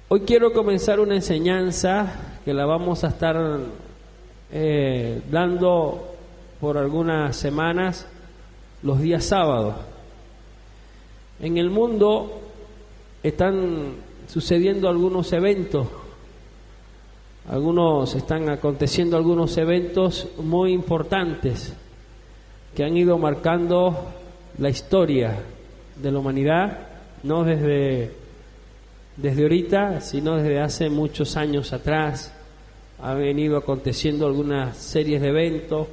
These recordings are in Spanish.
Hoy quiero comenzar una enseñanza que la vamos a estar dando por algunas semanas los días sábados. En el mundo están sucediendo algunos eventos, están aconteciendo algunos eventos muy importantes que han ido marcando la historia de la humanidad, no desde ahorita, sino desde hace muchos años atrás. Ha venido aconteciendo algunas series de eventos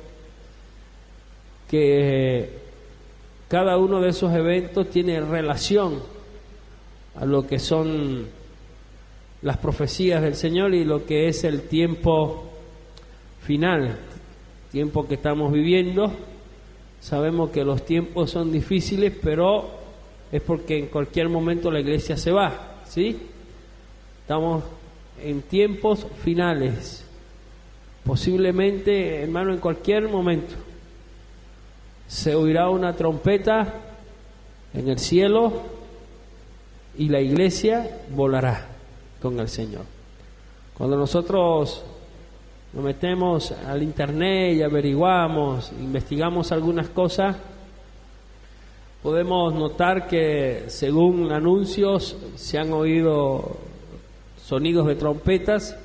que cada uno de esos eventos tiene relación a lo que son las profecías del Señor y lo que es el tiempo final, tiempo que estamos viviendo. Sabemos que los tiempos son difíciles, pero es porque en cualquier momento la iglesia se va, ¿sí? Estamos en tiempos finales. Posiblemente, hermano, en cualquier momento se oirá una trompeta en el cielo y la iglesia volará con el Señor. Cuando nosotros nos metemos al internet y averiguamos, investigamos algunas cosas, podemos notar que según anuncios se han oído sonidos de trompetas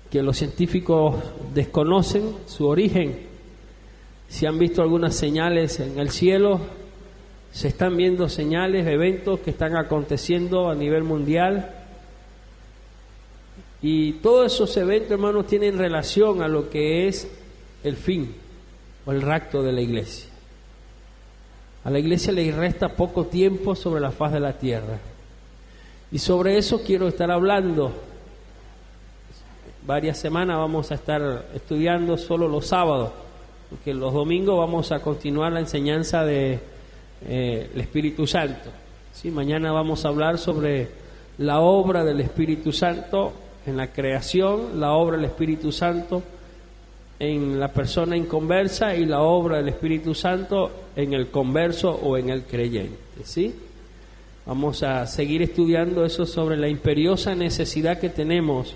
que los científicos desconocen su origen. Se han visto algunas señales en el cielo, se están viendo señales, eventos que están aconteciendo a nivel mundial. Y todos esos eventos, hermanos, tienen relación a lo que es el fin o el rapto de la iglesia. A la iglesia le resta poco tiempo sobre la faz de la tierra. Y sobre eso quiero estar hablando. Varias semanas vamos a estar estudiando solo los sábados, porque los domingos vamos a continuar la enseñanza de el Espíritu Santo. ¿Sí? Mañana vamos a hablar sobre la obra del Espíritu Santo en la creación, la obra del Espíritu Santo en la persona inconversa y la obra del Espíritu Santo en el converso o en el creyente, ¿sí? Vamos a seguir estudiando eso sobre la imperiosa necesidad que tenemos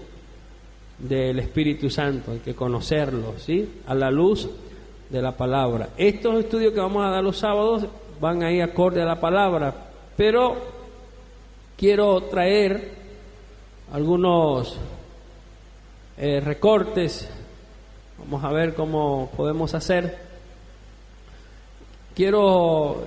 del Espíritu Santo, hay que conocerlo, ¿sí? A la luz de la palabra. Estos estudios que vamos a dar los sábados van ahí acorde a la palabra, pero quiero traer algunos recortes. Vamos a ver cómo podemos hacer. Quiero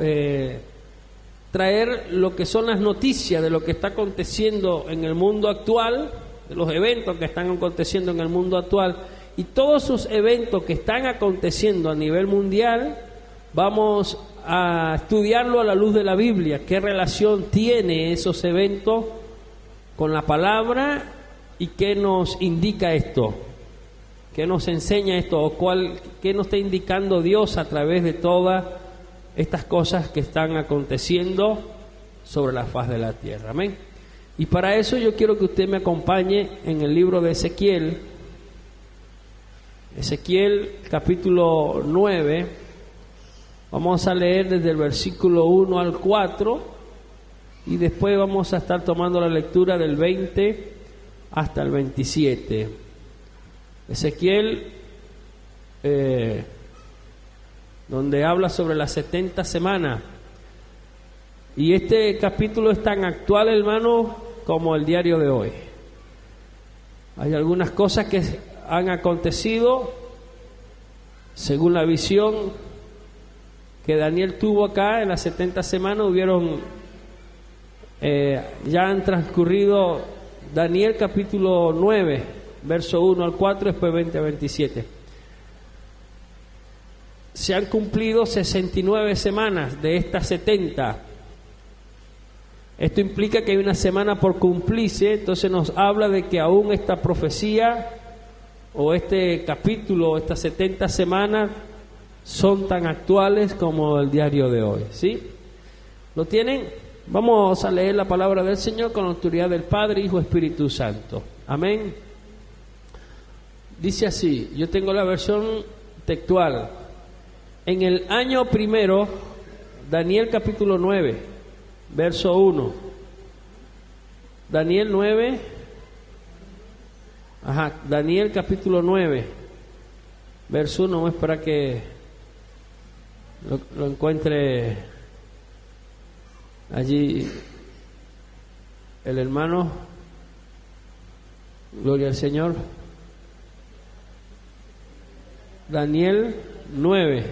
traer lo que son las noticias de lo que está aconteciendo en el mundo actual, de los eventos que están aconteciendo en el mundo actual, y todos esos eventos que están aconteciendo a nivel mundial, vamos a estudiarlo a la luz de la Biblia. ¿Qué relación tiene esos eventos con la palabra y qué nos indica esto? ¿Qué nos enseña esto? ¿O qué nos está indicando Dios a través de todas estas cosas que están aconteciendo sobre la faz de la tierra? Amén. Y para eso yo quiero que usted me acompañe en el libro de Ezequiel. Ezequiel capítulo 9. Vamos a leer desde el versículo 1 al 4 y después vamos a estar tomando la lectura del 20 hasta el 27. Ezequiel, donde habla sobre las 70 semanas. Y este capítulo es tan actual, hermano, como el diario de hoy. Hay algunas cosas que han acontecido según la visión que Daniel tuvo acá en las 70 semanas. Ya han transcurrido Daniel capítulo 9, verso 1 al 4, después 20 a 27. Se han cumplido 69 semanas de estas 70. Esto implica que hay una semana por cumplirse, entonces nos habla de que aún esta profecía o este capítulo, estas 70 semanas, son tan actuales como el diario de hoy, ¿sí? ¿Lo tienen? Vamos a leer la palabra del Señor con la autoridad del Padre, Hijo, Espíritu Santo. Amén. Dice así, yo tengo la versión textual. En el año primero, Daniel capítulo 9, verso 1. Daniel 9. Daniel capítulo 9, verso 1. Vamos a esperar que lo encuentre allí el hermano. Gloria al Señor. Daniel 9,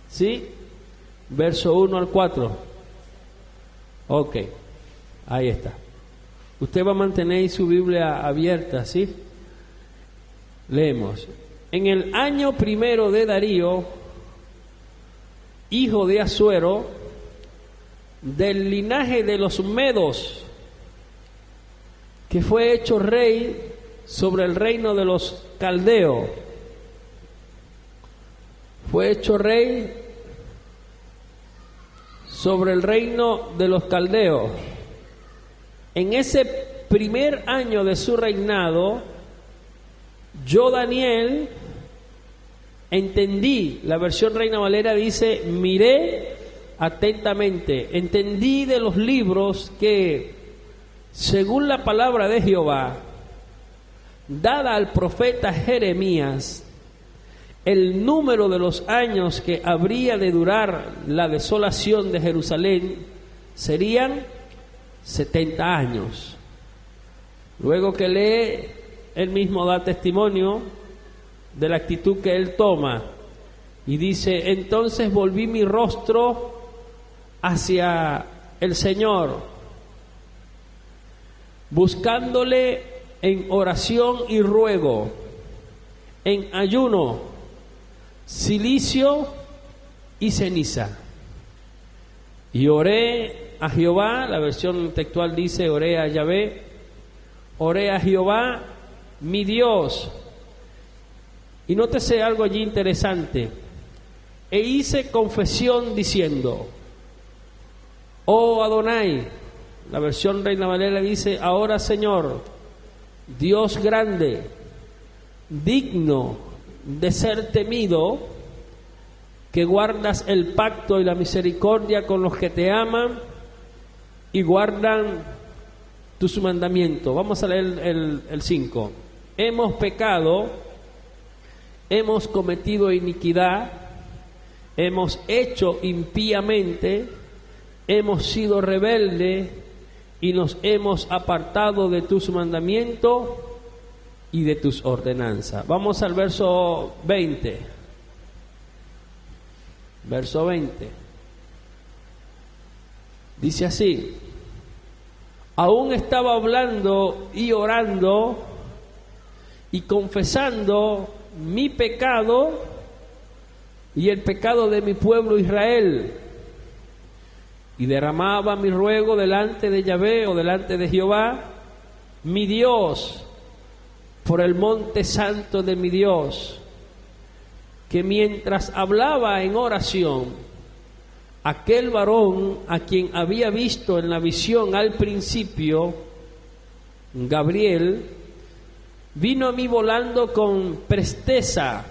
¿sí? Verso 1 al 4. Ok, ahí está. Usted va a mantener su Biblia abierta, ¿sí? Leemos. En el año primero de Darío, hijo de Asuero, del linaje de los Medos, que fue hecho rey sobre el reino de los caldeos. Fue hecho rey sobre el reino de los caldeos. En ese primer año de su reinado, yo, Daniel, entendí. La versión Reina Valera dice: miré atentamente, entendí de los libros que, según la palabra de Jehová dada al profeta Jeremías, el número de los años que habría de durar la desolación de Jerusalén serían 70 años. Luego que lee, él mismo da testimonio de la actitud que él toma y dice: entonces volví mi rostro hacia el Señor, buscándole en oración y ruego, en ayuno, cilicio y ceniza. Y oré a Jehová. La versión textual dice: oré a Yahvé, oré a Jehová mi Dios. Y nótese algo allí interesante: e hice confesión diciendo: oh Adonai. La versión Reina Valera dice: ahora, Señor, Dios grande, digno de ser temido, que guardas el pacto y la misericordia con los que te aman y guardan tus mandamientos. Vamos a leer el 5. Hemos pecado, hemos cometido iniquidad, hemos hecho impíamente, hemos sido rebeldes y nos hemos apartado de tus mandamientos y de tus ordenanzas. Vamos al verso 20. Verso 20. Dice así: aún estaba hablando y orando y confesando mi pecado y el pecado de mi pueblo Israel, y derramaba mi ruego delante de Yahvé, o delante de Jehová mi Dios, por el monte santo de mi Dios, que mientras hablaba en oración, aquel varón a quien había visto en la visión al principio, Gabriel, vino a mí volando con presteza,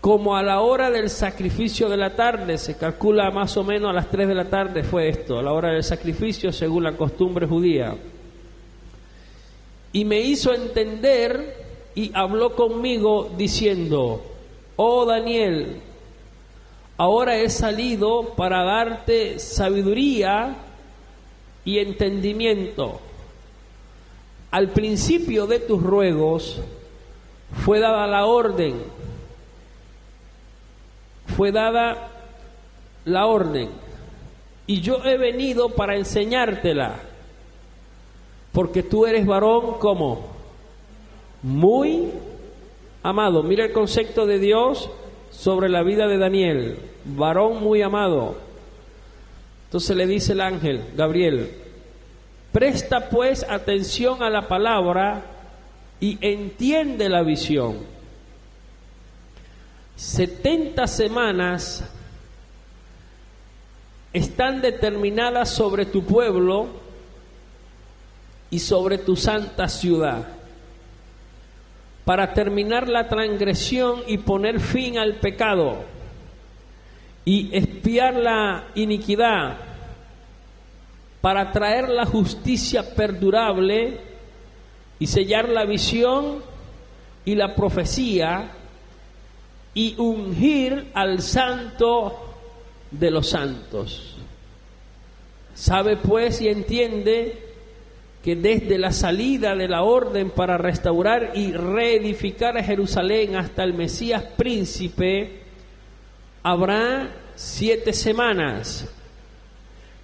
como a la hora del sacrificio de la tarde. Se calcula más o menos a las 3 de la tarde fue esto, a la hora del sacrificio según la costumbre judía. Y me hizo entender y habló conmigo diciendo: oh Daniel, ahora he salido para darte sabiduría y entendimiento. Al principio de tus ruegos fue dada la orden, y yo he venido para enseñártela, porque tú eres varón como muy amado. Mira el concepto de Dios sobre la vida de Daniel: varón muy amado. Entonces le dice el ángel Gabriel: presta pues atención a la palabra y entiende la visión. 70 semanas están determinadas sobre tu pueblo y sobre tu santa ciudad, para terminar la transgresión y poner fin al pecado y expiar la iniquidad para traer la justicia perdurable y sellar la visión y la profecía y ungir al santo de los santos. Sabe pues y entiende que desde la salida de la orden para restaurar y reedificar a Jerusalén hasta el Mesías príncipe habrá 7 semanas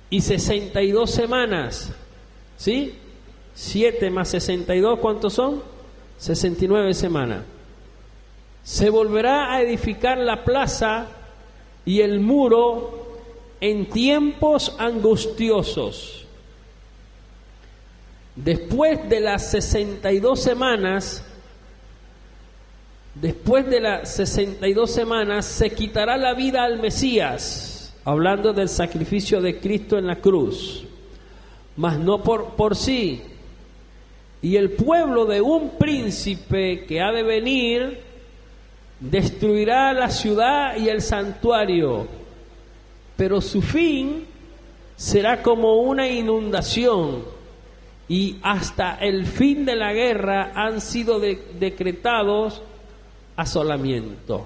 y 62 semanas, ¿sí? 7 más 62, ¿cuántos son? 69 semanas. Se volverá a edificar la plaza y el muro en tiempos angustiosos. Después de las 62 semanas, se quitará la vida al Mesías, hablando del sacrificio de Cristo en la cruz, mas no por sí. Y el pueblo de un príncipe que ha de venir destruirá la ciudad y el santuario, pero su fin será como una inundación, y hasta el fin de la guerra han sido decretados asolamiento.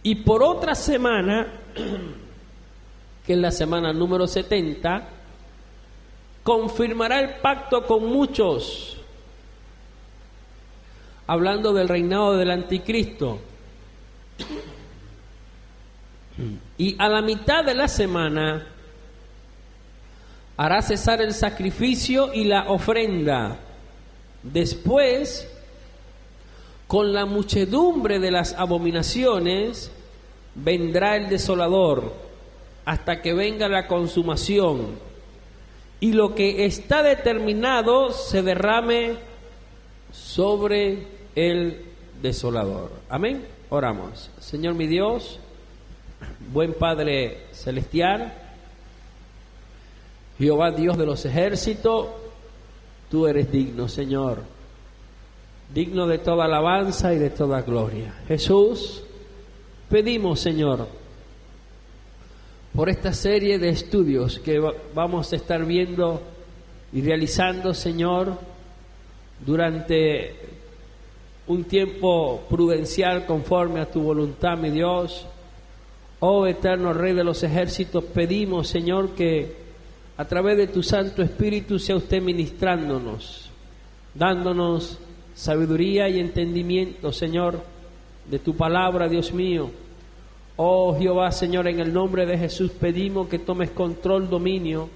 Y por otra semana, que es la semana número 70, confirmará el pacto con muchos, hablando del reinado del anticristo. Y a la mitad de la semana hará cesar el sacrificio y la ofrenda. Después, con la muchedumbre de las abominaciones, vendrá el desolador, hasta que venga la consumación, y lo que está determinado se derrame sobre el desolador. Amén. Oramos. Señor mi Dios, buen Padre celestial, Jehová Dios de los ejércitos, tú eres digno, Señor, digno de toda alabanza y de toda gloria. Jesús, pedimos, Señor, por esta serie de estudios que vamos a estar viendo y realizando, Señor, durante un tiempo prudencial conforme a tu voluntad, mi Dios. Oh eterno Rey de los ejércitos, pedimos, Señor, que a través de tu Santo Espíritu sea usted ministrándonos, dándonos sabiduría y entendimiento, Señor, de tu palabra, Dios mío. Oh Jehová, Señor, en el nombre de Jesús pedimos que tomes control, dominio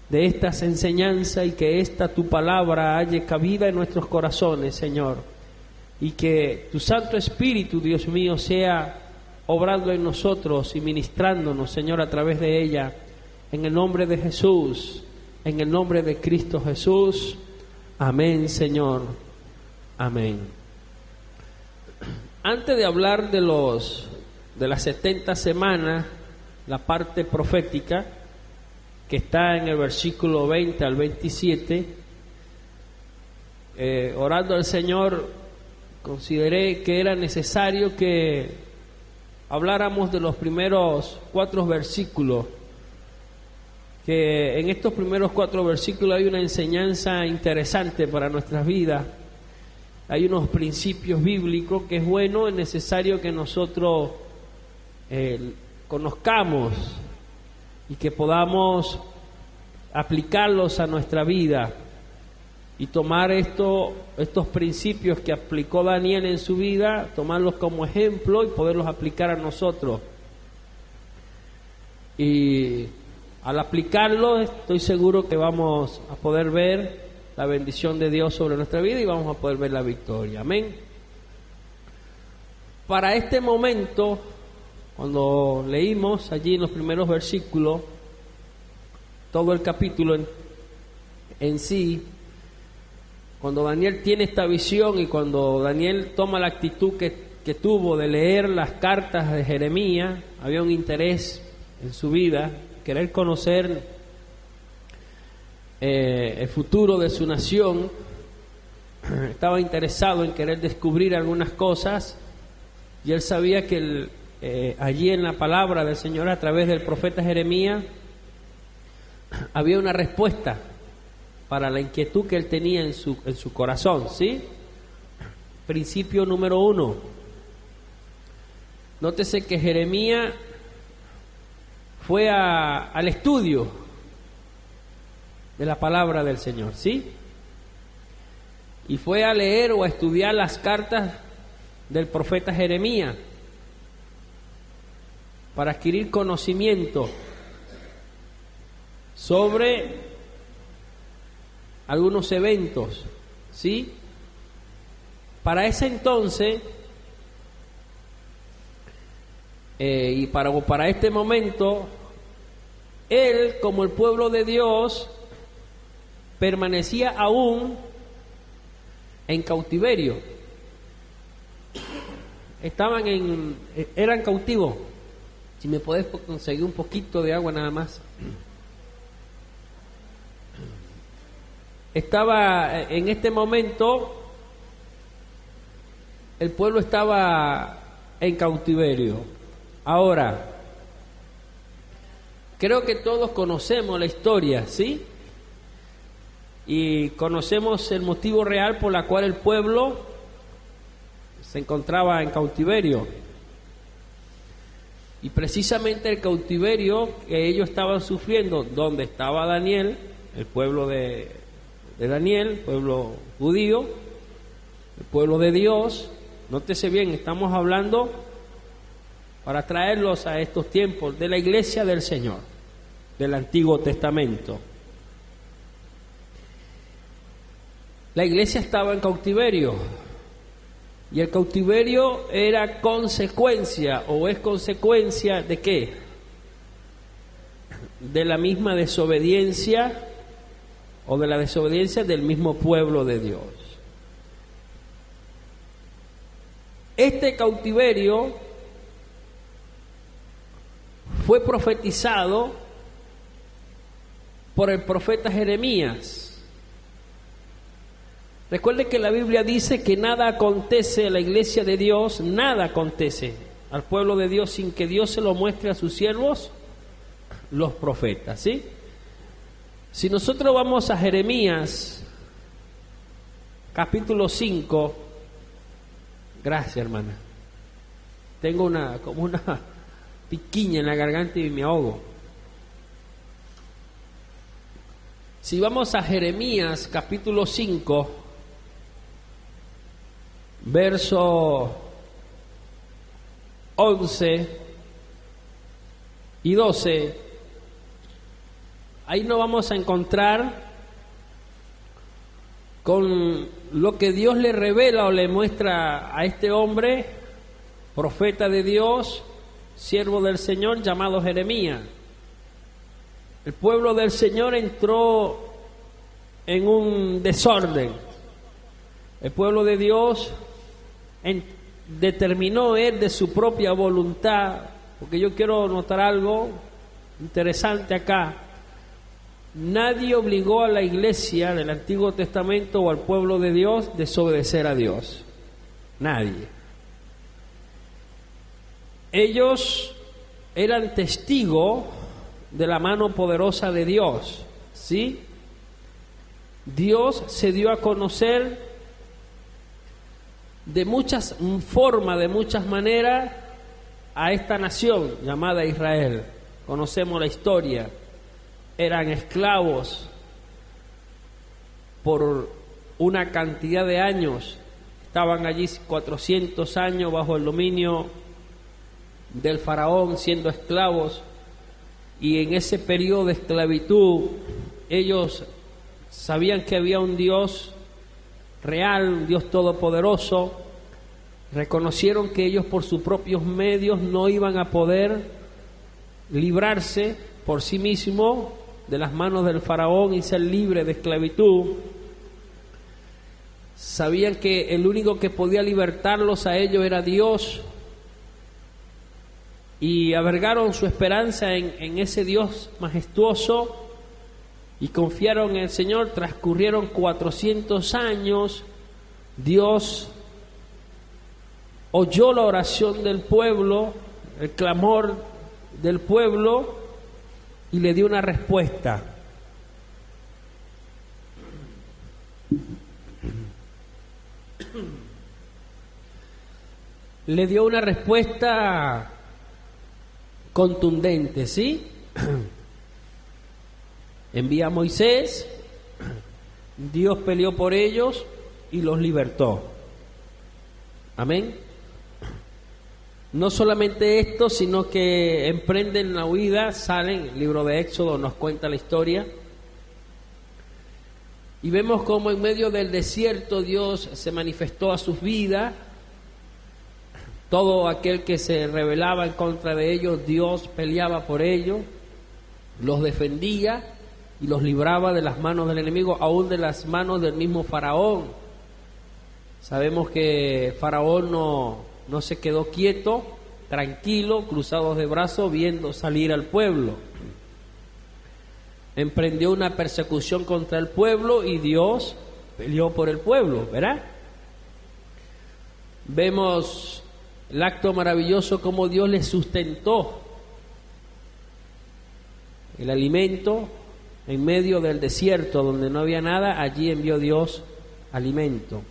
de estas enseñanzas, y que esta tu palabra halle cabida en nuestros corazones, Señor, y que tu Santo Espíritu, Dios mío, sea obrando en nosotros y ministrándonos, Señor, a través de ella, en el nombre de Jesús, en el nombre de Cristo Jesús. Amén, Señor. Amén. Antes de hablar de las 70 semanas, la parte profética que está en el versículo 20 al 27, orando al Señor, consideré que era necesario que habláramos de los primeros 4 versículos, que en estos primeros 4 versículos hay una enseñanza interesante para nuestras vidas. Hay unos principios bíblicos que es bueno, es necesario que nosotros conozcamos y que podamos aplicarlos a nuestra vida y tomar estos principios que aplicó Daniel en su vida, tomarlos como ejemplo y poderlos aplicar a nosotros. Y al aplicarlos, estoy seguro que vamos a poder ver la bendición de Dios sobre nuestra vida y vamos a poder ver la victoria. Amén. Para este momento, cuando leímos allí en los primeros versículos, todo el capítulo en sí, cuando Daniel tiene esta visión y cuando Daniel toma la actitud que tuvo de leer las cartas de Jeremías, había un interés en su vida, querer conocer el futuro de su nación, estaba interesado en querer descubrir algunas cosas, y él sabía que allí en la palabra del Señor a través del profeta Jeremías había una respuesta para la inquietud que él tenía en su corazón, ¿sí? Principio número 1. Nótese que Jeremías fue al estudio de la palabra del Señor, ¿sí? Y fue a leer o a estudiar las cartas del profeta Jeremías para adquirir conocimiento sobre algunos eventos, ¿sí? Para ese entonces y para este momento, él, como el pueblo de Dios, permanecía aún en cautiverio. Eran cautivos. Si me puedes conseguir un poquito de agua nada más. Estaba en este momento, el pueblo estaba en cautiverio. Ahora, creo que todos conocemos la historia, ¿sí? Y conocemos el motivo real por la cual el pueblo se encontraba en cautiverio. Y precisamente el cautiverio que ellos estaban sufriendo, donde estaba Daniel, el pueblo de Daniel, el pueblo judío, el pueblo de Dios. Nótese bien, estamos hablando para traerlos a estos tiempos de la iglesia del Señor, del Antiguo Testamento. La iglesia estaba en cautiverio y el cautiverio era consecuencia o es consecuencia ¿de qué? De la misma desobediencia o de la desobediencia del mismo pueblo de Dios. Este cautiverio fue profetizado por el profeta Jeremías. Recuerde que la Biblia dice que nada acontece a la iglesia de Dios, nada acontece al pueblo de Dios sin que Dios se lo muestre a sus siervos, los profetas, ¿sí? Si nosotros vamos a Jeremías, capítulo 5, gracias hermana, tengo como una piquiña en la garganta y me ahogo. Si vamos a Jeremías, capítulo 5, verso 11 y 12, ahí nos vamos a encontrar con lo que Dios le revela o le muestra a este hombre, profeta de Dios, siervo del Señor, llamado Jeremías. El pueblo del Señor entró en un desorden. El pueblo de Dios determinó él de su propia voluntad, porque yo quiero notar algo interesante acá. Nadie obligó a la iglesia del Antiguo Testamento o al pueblo de Dios a desobedecer a Dios. Nadie. Ellos eran testigos de la mano poderosa de Dios, ¿sí? Dios se dio a conocer de muchas formas, de muchas maneras a esta nación llamada Israel. Conocemos la historia. Eran esclavos por una cantidad de años. Estaban allí 400 años bajo el dominio del faraón, siendo esclavos. Y en ese periodo de esclavitud, ellos sabían que había un Dios real, un Dios todopoderoso. Reconocieron que ellos por sus propios medios no iban a poder librarse por sí mismos de las manos del faraón y ser libres de esclavitud. Sabían que el único que podía libertarlos a ellos era Dios, y albergaron su esperanza en ese Dios majestuoso y confiaron en el Señor. Transcurrieron 400 años. Dios oyó la oración del pueblo, el clamor del pueblo, y le dio una respuesta. le dio una respuesta contundente, ¿sí? Envía a Moisés, Dios peleó por ellos y los libertó. Amén. No solamente esto, sino que emprenden la huida, salen, el libro de Éxodo nos cuenta la historia, y vemos cómo en medio del desierto Dios se manifestó a sus vidas. Todo aquel que se rebelaba en contra de ellos, Dios peleaba por ellos, los defendía y los libraba de las manos del enemigo, aún de las manos del mismo Faraón. Sabemos que Faraón no se quedó quieto, tranquilo, cruzados de brazos, viendo salir al pueblo. Emprendió una persecución contra el pueblo y Dios peleó por el pueblo, ¿verdad? Vemos el acto maravilloso como Dios les sustentó el alimento en medio del desierto donde no había nada. Allí envió Dios alimento.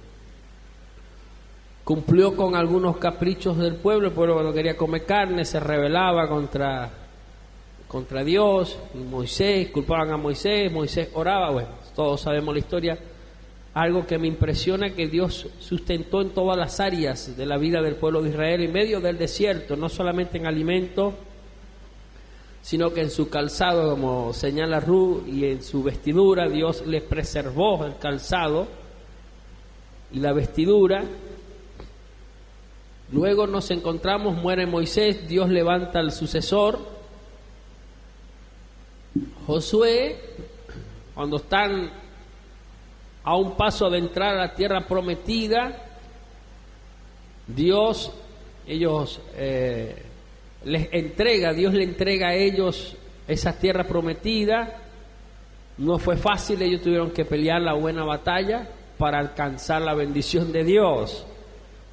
Cumplió con algunos caprichos del pueblo. El pueblo no quería comer carne, se rebelaba contra Dios, y Moisés, culpaban a Moisés oraba. Bueno, todos sabemos la historia. Algo que me impresiona, que Dios sustentó en todas las áreas de la vida del pueblo de Israel en medio del desierto, no solamente en alimento, sino que en su calzado, como señala Ruth, y en su vestidura. Dios les preservó el calzado y la vestidura. Luego nos encontramos, muere Moisés, Dios levanta al sucesor, Josué. Cuando están a un paso de entrar a la tierra prometida, Dios le entrega a ellos esa tierra prometida. No fue fácil, ellos tuvieron que pelear la buena batalla para alcanzar la bendición de Dios.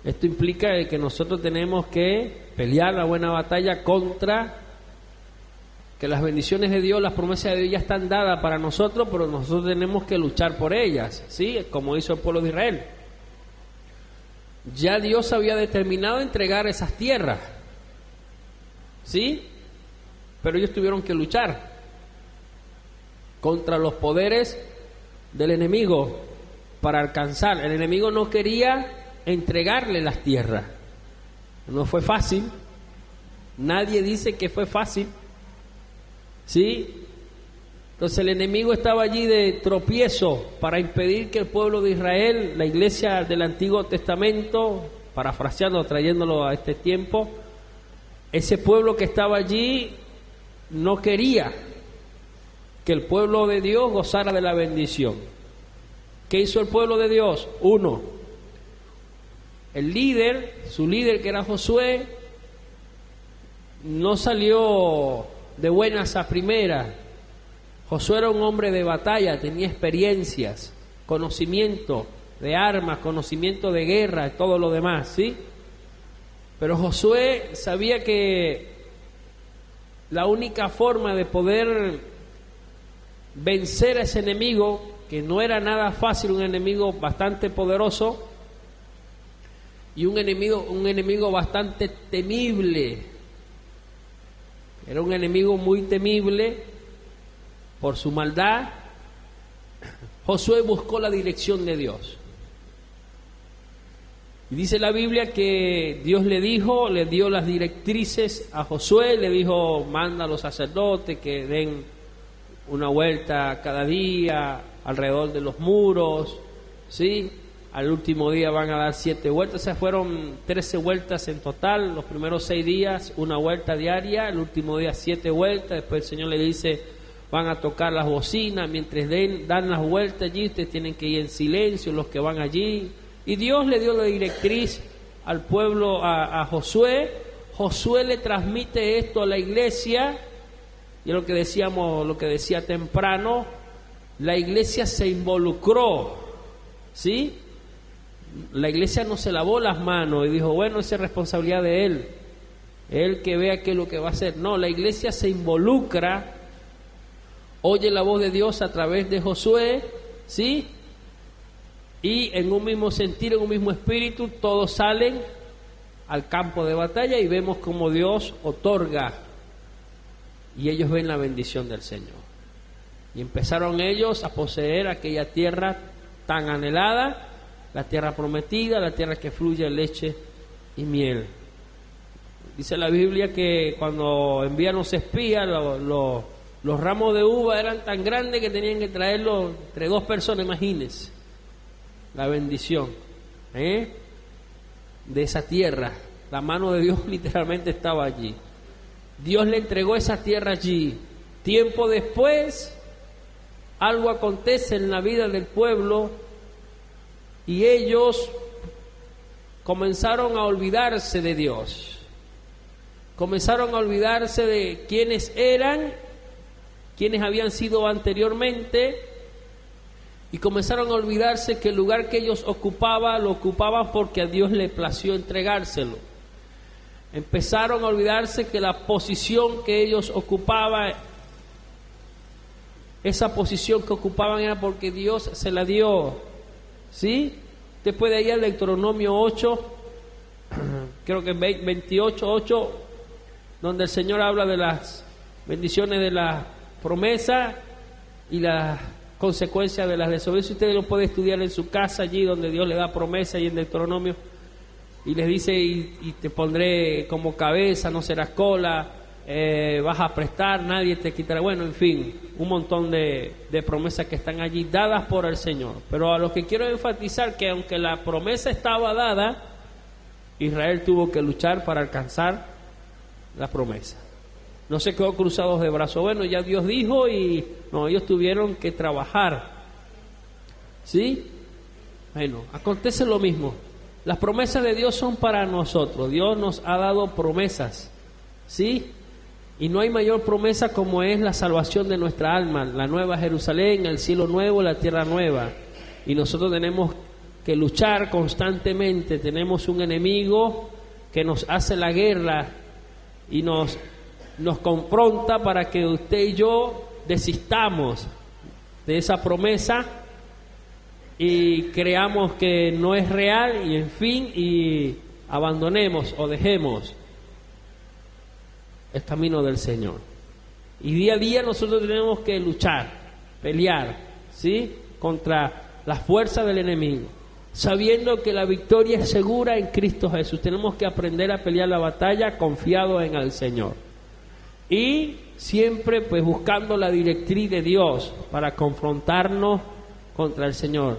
Esto implica que nosotros tenemos que pelear la buena batalla contra que las bendiciones de Dios, las promesas de Dios ya están dadas para nosotros, pero nosotros tenemos que luchar por ellas, ¿sí? Como hizo el pueblo de Israel. Ya Dios había determinado entregar esas tierras, ¿sí? Pero ellos tuvieron que luchar contra los poderes del enemigo para alcanzar. El enemigo no quería entregarle las tierras. No fue fácil. Nadie dice que fue fácil, ¿sí? Entonces el enemigo estaba allí de tropiezo para impedir que el pueblo de Israel, la iglesia del Antiguo Testamento, parafraseando, trayéndolo a este tiempo, ese pueblo que estaba allí no quería que el pueblo de Dios gozara de la bendición. ¿Qué hizo el pueblo de Dios? Uno, el líder, su líder que era Josué, no salió de buenas a primeras. Josué era un hombre de batalla, tenía experiencias, conocimiento de armas, conocimiento de guerra y todo lo demás, ¿sí? Pero Josué sabía que la única forma de poder vencer a ese enemigo, que no era nada fácil, un enemigo bastante poderoso y un enemigo bastante temible. Era un enemigo muy temible por su maldad. Josué buscó la dirección de Dios. Y dice la Biblia que Dios le dio las directrices a Josué, le dijo: manda a los sacerdotes que den una vuelta cada día alrededor de los muros, ¿sí? Al último día van a dar 7 vueltas, o sea, fueron 13 vueltas en total. Los primeros 6 días, una vuelta diaria, el último día 7 vueltas. Después el Señor le dice: van a tocar las bocinas, mientras dan las vueltas allí, ustedes tienen que ir en silencio, los que van allí. Y Dios le dio la directriz al pueblo, a Josué. Josué le transmite esto a la iglesia, y es lo que decíamos, lo que decía temprano, la iglesia se involucró, ¿sí? La iglesia no se lavó las manos y dijo: bueno, esa es responsabilidad de él que vea qué es lo que va a hacer. No, la iglesia se involucra, oye la voz de Dios a través de Josué, ¿sí? y en un mismo sentir, en un mismo espíritu, todos salen al campo de batalla y vemos cómo Dios otorga y ellos ven la bendición del Señor. Y empezaron ellos a poseer aquella tierra tan anhelada, la tierra prometida, la tierra que fluye leche y miel. Dice la Biblia que cuando envían los espías, los ramos de uva eran tan grandes que tenían que traerlo entre 2 personas, imagínense la bendición de esa tierra. La mano de Dios literalmente estaba allí. Dios le entregó esa tierra allí. Tiempo después, algo acontece en la vida del pueblo y ellos comenzaron a olvidarse de Dios. Comenzaron a olvidarse de quiénes eran, quiénes habían sido anteriormente, y comenzaron a olvidarse que el lugar que ellos ocupaban, lo ocupaban porque a Dios le plació entregárselo. Empezaron a olvidarse que la posición que ellos ocupaban, esa posición que ocupaban era porque Dios se la dio. ¿Sí? Usted puede ir al Deuteronomio 8, creo que 28:8, donde el Señor habla de las bendiciones de la promesa y las consecuencias de las desobediencias. Usted lo puede estudiar en su casa, allí donde Dios le da promesa, y en Deuteronomio, y les dice, y te pondré como cabeza, no serás cola, vas a prestar, nadie te quitará. Bueno, en fin, un montón de promesas que están allí dadas por el Señor. Pero a lo que quiero enfatizar, que aunque la promesa estaba dada, Israel tuvo que luchar para alcanzar la promesa. No se quedó cruzados de brazos. Bueno, ya Dios dijo, y no, ellos tuvieron que trabajar. ¿Sí? Bueno, acontece lo mismo. Las promesas de Dios son para nosotros. Dios nos ha dado promesas. ¿Sí? Y no hay mayor promesa como es la salvación de nuestra alma, la nueva Jerusalén, el cielo nuevo, la tierra nueva. Y nosotros tenemos que luchar constantemente. Tenemos un enemigo que nos hace la guerra y nos confronta para que usted y yo desistamos de esa promesa y creamos que no es real, y en fin, y abandonemos o dejemos el camino del Señor. Y día a día nosotros tenemos que luchar, pelear, ¿sí?, contra la fuerza del enemigo, sabiendo que la victoria es segura en Cristo Jesús. Tenemos que aprender a pelear la batalla confiado en el Señor. Y siempre pues buscando la directriz de Dios para confrontarnos contra el Señor.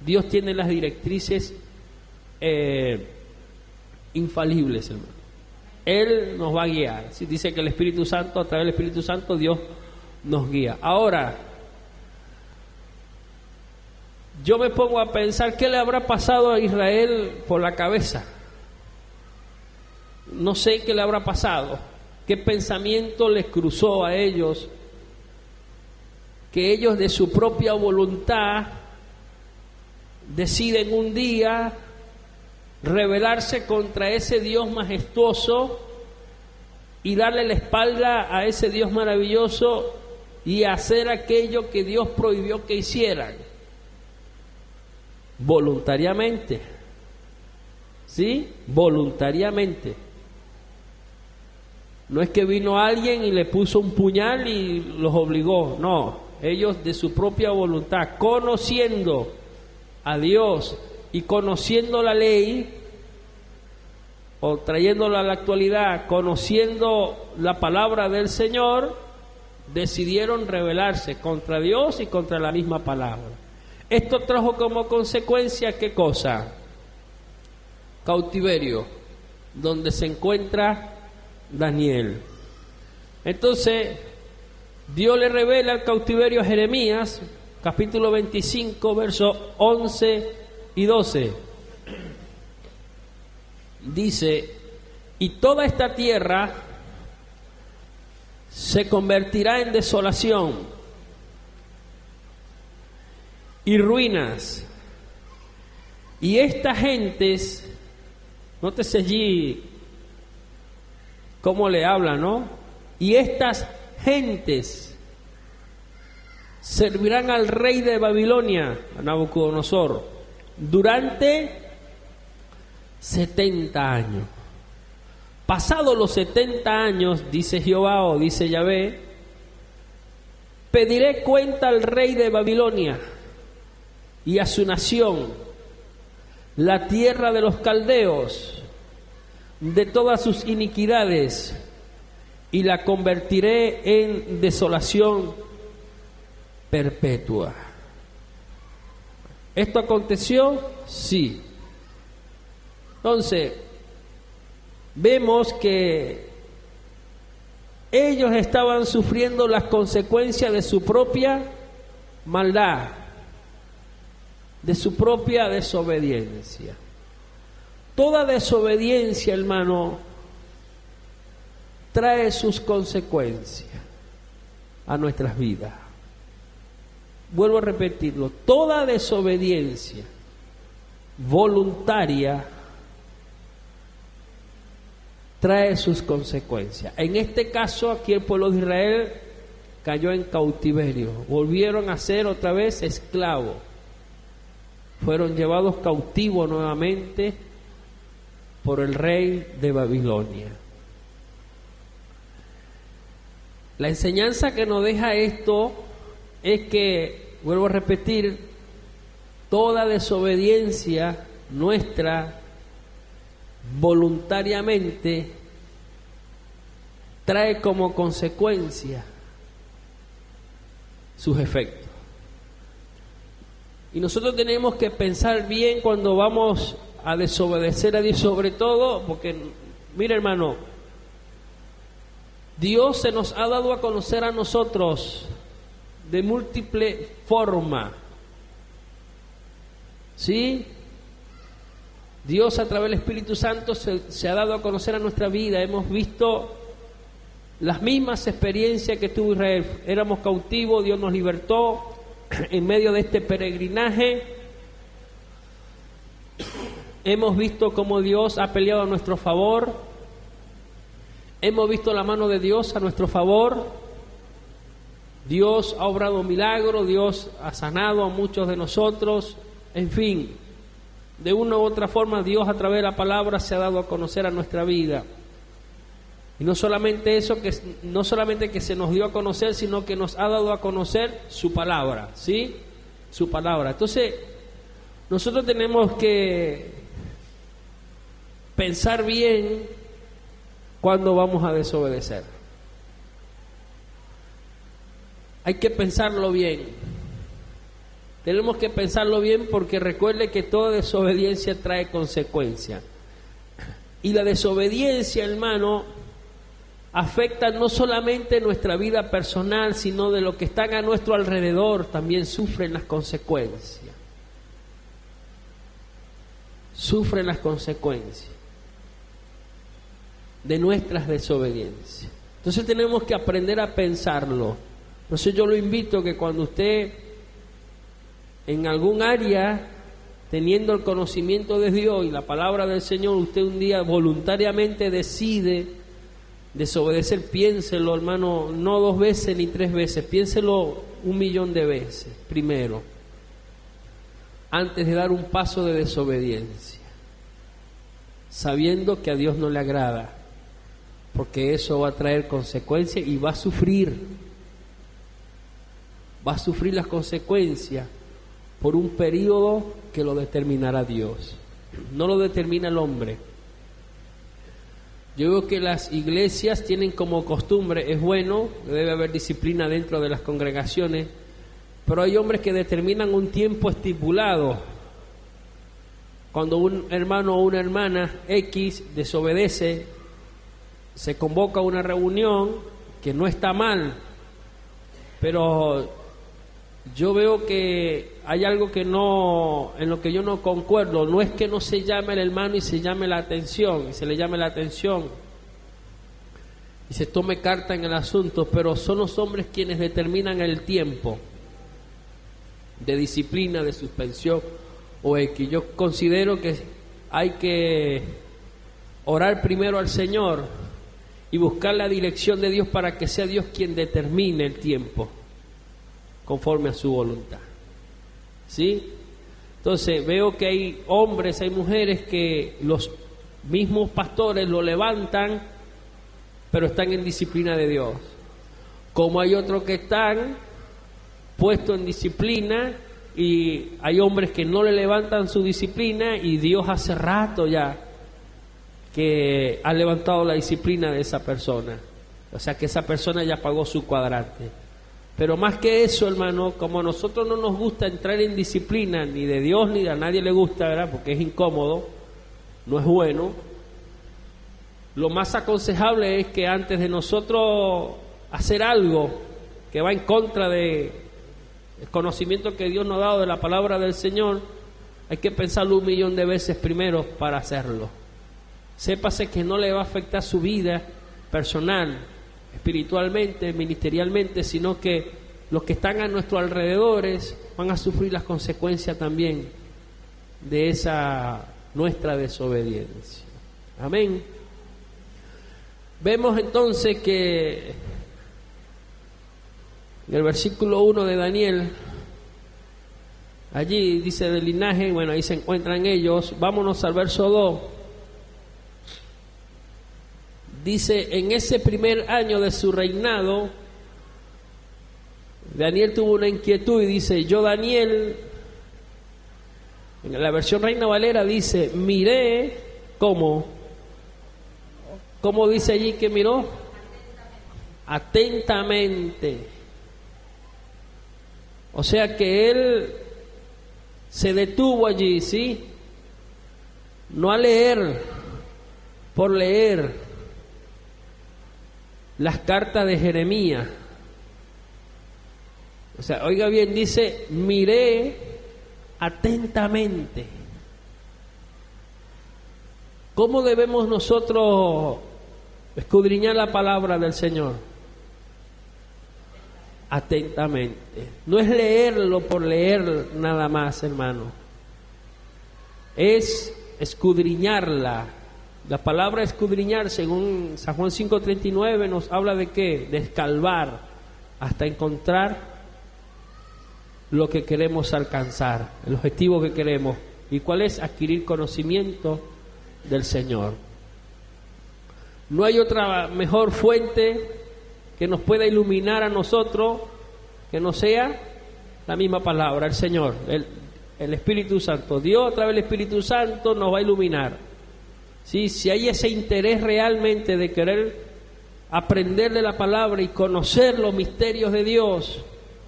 Dios tiene las directrices infalibles, hermano. Él nos va a guiar. Si dice que el Espíritu Santo, a través del Espíritu Santo, Dios nos guía. Ahora, yo me pongo a pensar, ¿qué le habrá pasado a Israel por la cabeza? No sé qué le habrá pasado. ¿Qué pensamiento les cruzó a ellos? Que ellos de su propia voluntad deciden un día rebelarse contra ese Dios majestuoso y darle la espalda a ese Dios maravilloso y hacer aquello que Dios prohibió que hicieran. Voluntariamente. ¿Sí? Voluntariamente. No es que vino alguien y le puso un puñal y los obligó. No, ellos de su propia voluntad, conociendo a Dios y conociendo la ley, o trayéndola a la actualidad, conociendo la palabra del Señor, decidieron rebelarse contra Dios y contra la misma palabra. Esto trajo como consecuencia, ¿qué cosa? Cautiverio, donde se encuentra Daniel. Entonces Dios le revela el cautiverio a Jeremías, capítulo 25, versos 11 y 12. Dice: y toda esta tierra se convertirá en desolación y ruinas, y estas gentes, nótese allí cómo le habla, ¿no? Y estas gentes servirán al rey de Babilonia, a Nabucodonosor, durante 70 años. Pasados los 70 años, dice Jehová o dice Yahvé, pediré cuenta al rey de Babilonia y a su nación, la tierra de los caldeos, de todas sus iniquidades, y la convertiré en desolación perpetua. ¿Esto aconteció? Sí. Entonces, vemos que ellos estaban sufriendo las consecuencias de su propia maldad, de su propia desobediencia. Toda desobediencia, hermano, trae sus consecuencias a nuestras vidas. Vuelvo a repetirlo, toda desobediencia voluntaria trae sus consecuencias. En este caso, aquí el pueblo de Israel cayó en cautiverio, volvieron a ser otra vez esclavos, fueron llevados cautivos nuevamente por el rey de Babilonia. La enseñanza que nos deja esto es que, vuelvo a repetir, toda desobediencia nuestra voluntariamente trae como consecuencia sus efectos. Y nosotros tenemos que pensar bien cuando vamos a desobedecer a Dios, sobre todo porque, mira hermano, Dios se nos ha dado a conocer a nosotros de múltiple forma, ¿sí? Dios a través del Espíritu Santo se ha dado a conocer a nuestra vida. Hemos visto las mismas experiencias que tuvo Israel. Éramos cautivos, Dios nos libertó en medio de este peregrinaje. Hemos visto cómo Dios ha peleado a nuestro favor. Hemos visto la mano de Dios a nuestro favor. Dios ha obrado milagros, Dios ha sanado a muchos de nosotros. En fin, de una u otra forma Dios a través de la palabra se ha dado a conocer a nuestra vida. Y no solamente eso, no solamente que se nos dio a conocer, sino que nos ha dado a conocer su palabra, ¿sí? Su palabra. Entonces, nosotros tenemos que pensar bien cuando vamos a desobedecer. Hay que pensarlo bien. Tenemos que pensarlo bien porque recuerde que toda desobediencia trae consecuencias. Y la desobediencia, hermano, afecta no solamente nuestra vida personal, sino de lo que están a nuestro alrededor, también sufren las consecuencias. Sufren las consecuencias de nuestras desobediencias. Entonces tenemos que aprender a pensarlo. Entonces yo lo invito que cuando usted en algún área, teniendo el conocimiento de Dios y la palabra del Señor, usted un día voluntariamente decide desobedecer, piénselo, hermano, no 2 veces ni 3 veces, piénselo 1.000.000 de veces primero, antes de dar un paso de desobediencia, sabiendo que a Dios no le agrada, porque eso va a traer consecuencias y va a sufrir las consecuencias por un periodo que lo determinará Dios, no lo determina el hombre. Yo veo que las iglesias tienen como costumbre, es bueno, debe haber disciplina dentro de las congregaciones, pero hay hombres que determinan un tiempo estipulado. Cuando un hermano o una hermana X desobedece, se convoca a una reunión, que no está mal, pero yo veo que hay algo que no, en lo que yo no concuerdo. No es que no se llame al hermano y se llame la atención, y se le llame la atención y se tome carta en el asunto, pero son los hombres quienes determinan el tiempo de disciplina, de suspensión o X. Yo considero que hay que orar primero al Señor y buscar la dirección de Dios para que sea Dios quien determine el tiempo conforme a su voluntad, ¿sí? Entonces veo que hay hombres, hay mujeres que los mismos pastores lo levantan, pero están en disciplina de Dios. Como hay otros que están puestos en disciplina y hay hombres que no le levantan su disciplina, y Dios hace rato ya que ha levantado la disciplina de esa persona. O sea que esa persona ya pagó su cuadrante. Pero más que eso, hermano, como a nosotros no nos gusta entrar en disciplina, ni de Dios ni de a nadie le gusta, ¿verdad? Porque es incómodo, no es bueno. Lo más aconsejable es que antes de nosotros hacer algo que va en contra del conocimiento que Dios nos ha dado de la palabra del Señor, hay que pensarlo 1.000.000 de veces primero para hacerlo. Sépase que no le va a afectar su vida personal, espiritualmente, ministerialmente, sino que los que están a nuestros alrededores van a sufrir las consecuencias también de esa nuestra desobediencia. Amén. Vemos entonces que en el versículo 1 de Daniel, allí dice del linaje, bueno, ahí se encuentran ellos. Vámonos al verso 2. Dice, en ese primer año de su reinado, Daniel tuvo una inquietud y dice, yo Daniel, en la versión Reina Valera dice, miré, ¿cómo dice allí que miró? Atentamente. O sea que él se detuvo allí, ¿sí? No a leer, por leer las cartas de Jeremías. O sea, oiga bien, dice, miré atentamente. ¿Cómo debemos nosotros escudriñar la palabra del Señor? Atentamente. No es leerlo por leer nada más, hermano. Es escudriñarla. La palabra escudriñar, según San Juan 5:39, nos habla de qué? De escarbar hasta encontrar lo que queremos alcanzar, el objetivo que queremos. ¿Y cuál es? Adquirir conocimiento del Señor. No hay otra mejor fuente que nos pueda iluminar a nosotros que no sea la misma palabra, el Señor, el Espíritu Santo. Dios a través del Espíritu Santo nos va a iluminar. ¿Sí? Si hay ese interés realmente de querer aprender de la palabra y conocer los misterios de Dios,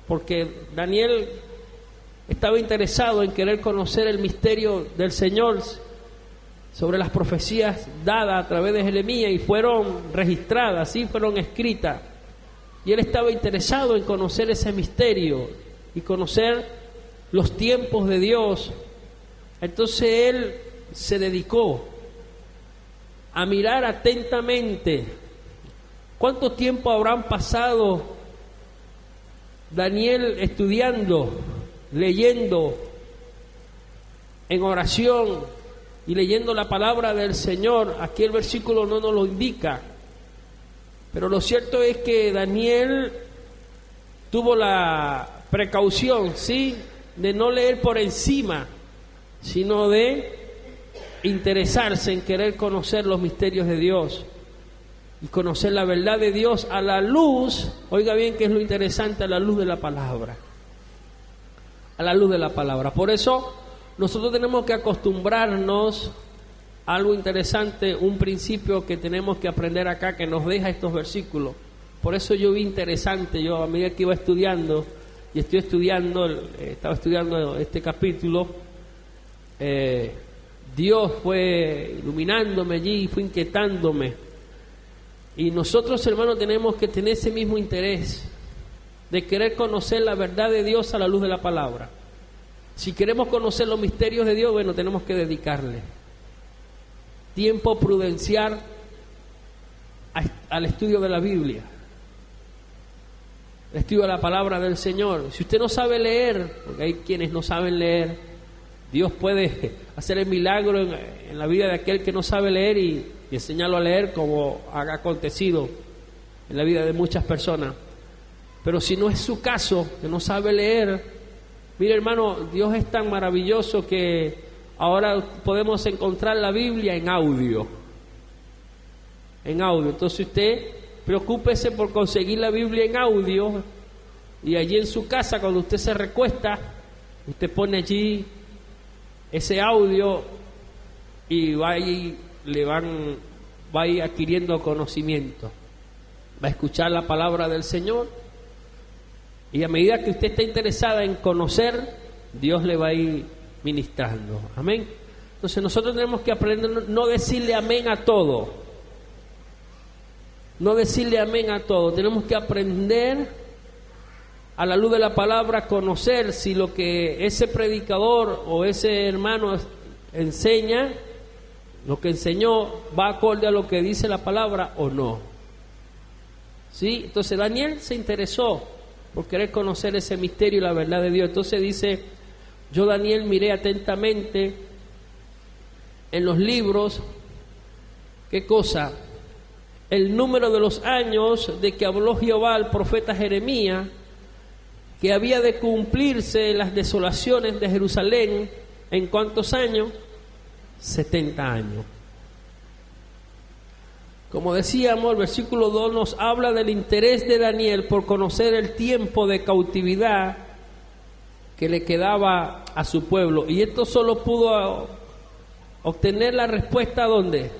porque Daniel estaba interesado en querer conocer el misterio del Señor sobre las profecías dadas a través de Jeremías, y fueron registradas, ¿sí? Fueron escritas, y él estaba interesado en conocer ese misterio y conocer los tiempos de Dios. Entonces él se dedicó a mirar atentamente. ¿Cuánto tiempo habrán pasado Daniel estudiando, leyendo en oración y leyendo la palabra del Señor? Aquí el versículo no nos lo indica, pero lo cierto es que Daniel tuvo la precaución, ¿sí?, de no leer por encima, sino de interesarse en querer conocer los misterios de Dios y conocer la verdad de Dios a la luz, oiga bien que es lo interesante, a la luz de la palabra, a la luz de la palabra. Por eso nosotros tenemos que acostumbrarnos a algo interesante, un principio que tenemos que aprender acá, que nos deja estos versículos. Por eso yo vi interesante, yo a medida que iba estudiando, y estaba estudiando este capítulo, Dios fue iluminándome allí, fue inquietándome. Y nosotros, hermanos, tenemos que tener ese mismo interés de querer conocer la verdad de Dios a la luz de la palabra. Si queremos conocer los misterios de Dios, bueno, tenemos que dedicarle tiempo prudencial al estudio de la Biblia, el estudio de la palabra del Señor. Si usted no sabe leer, porque hay quienes no saben leer, Dios puede hacer el milagro en la vida de aquel que no sabe leer y enseñarlo a leer, como ha acontecido en la vida de muchas personas. Pero si no es su caso, que no sabe leer, Mire, hermano, Dios es tan maravilloso que ahora podemos encontrar la Biblia en audio. En audio. Entonces usted preocúpese por conseguir la Biblia en audio, y allí en su casa, cuando usted se recuesta, usted pone allí ese audio y va a ir adquiriendo conocimiento. Va a escuchar la palabra del Señor, y a medida que usted está interesada en conocer, Dios le va a ir ministrando. Amén. Entonces nosotros tenemos que aprender no decirle amén a todo. No decirle amén a todo. Tenemos que aprender a la luz de la palabra, conocer si lo que ese predicador o ese hermano enseña, lo que enseñó, va acorde a lo que dice la palabra o no. ¿Sí? Entonces Daniel se interesó por querer conocer ese misterio y la verdad de Dios. Entonces dice: yo, Daniel, miré atentamente en los libros, ¿qué cosa? El número de los años de que habló Jehová al profeta Jeremías, que había de cumplirse las desolaciones de Jerusalén. ¿En cuántos años? 70 años. Como decíamos, el versículo 2 nos habla del interés de Daniel por conocer el tiempo de cautividad que le quedaba a su pueblo. Y esto solo pudo obtener la respuesta, ¿dónde?